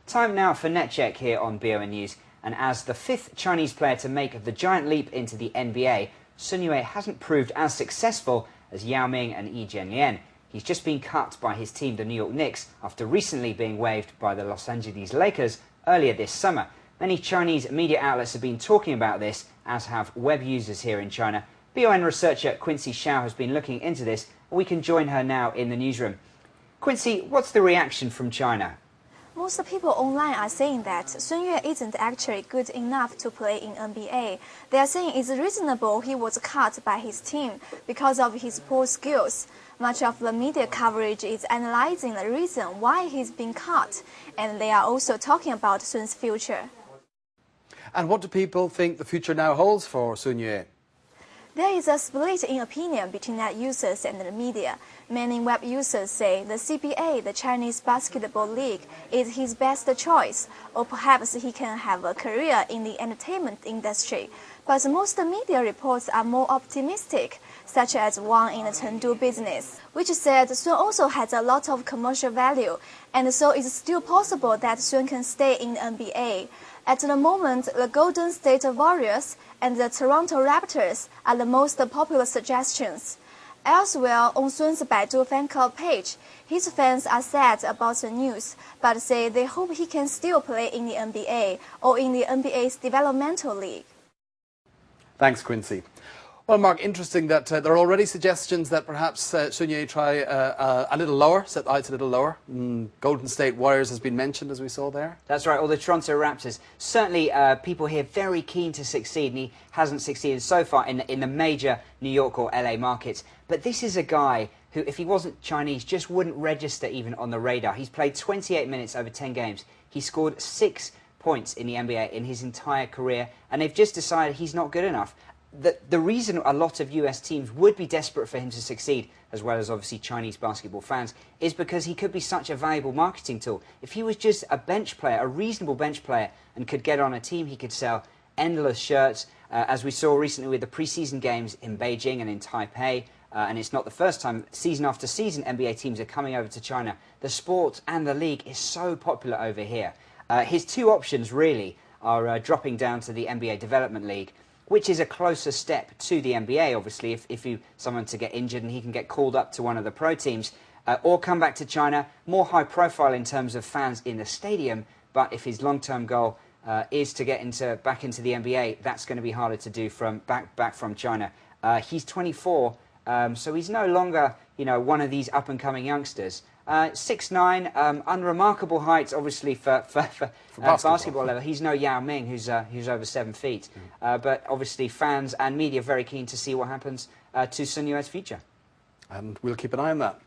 Time now for NetCheck here on BON News, and as the fifth Chinese player to make the giant leap into the NBA, Sun Yue hasn't proved as successful as Yao Ming and Yi Jianlian. He's just been cut by his team, the New York Knicks, after recently being waived by the Los Angeles Lakers earlier this summer. Many Chinese media outlets have been talking about this, as have web users here in China. BON researcher Quincy Xiao has been looking into this, and we can join her now in the newsroom. Quincy, what's the reaction from China? Most people online are saying that Sun Yue isn't actually good enough to play in NBA. They are saying it's reasonable he was cut by his team because of his poor skills. Much of the media coverage is analyzing the reason why he's been cut, and they are also talking about Sun's future. And what do people think the future now holds for Sun Yue? There is a split in opinion between net users and the media. Many web users say the CBA, the Chinese Basketball League, is his best choice, or perhaps he can have a career in the entertainment industry. But most media reports are more optimistic, such as one in the Chengdu business, which said Sun also has a lot of commercial value, and so it's still possible that Sun can stay in the NBA. At the moment, the Golden State Warriors and the Toronto Raptors are the most popular suggestions. Elsewhere, on Sun's Baidu fan club page, his fans are sad about the news, but say they hope he can still play in the NBA or in the NBA's developmental league. Thanks, Quincy. Well, Mark, interesting that there are already suggestions that perhaps Sun Yue try a little lower, set the heights a little lower. Golden State Warriors has been mentioned, as we saw there. That's right, or the Toronto Raptors. Certainly, people here very keen to succeed, and he hasn't succeeded so far in the major New York or LA markets. But this is a guy who, if he wasn't Chinese, just wouldn't register even on the radar. He's played 28 minutes over 10 games. He scored 6 points in the NBA in his entire career, and they've just decided he's not good enough. The reason a lot of US teams would be desperate for him to succeed, as well as obviously Chinese basketball fans, is because he could be such a valuable marketing tool. If he was just a bench player, a reasonable bench player, and could get on a team, he could sell endless shirts, as we saw recently with the preseason games in Beijing and in Taipei. And it's not the first time, season after season, NBA teams are coming over to China. The sport and the league is so popular over here. His two options, really, are dropping down to the NBA Development League, which is a closer step to the NBA, obviously, if someone to get injured and he can get called up to one of the pro teams, or come back to China, more high profile in terms of fans in the stadium, but if his long-term goal is to get back into the NBA, that's going to be harder to do back from China. He's 24, so he's no longer, one of these up-and-coming youngsters. 6'9", unremarkable height, obviously, for basketball level. He's no Yao Ming, who's over 7 feet. But obviously, fans and media very keen to see what happens to Sun Yue's future. And we'll keep an eye on that.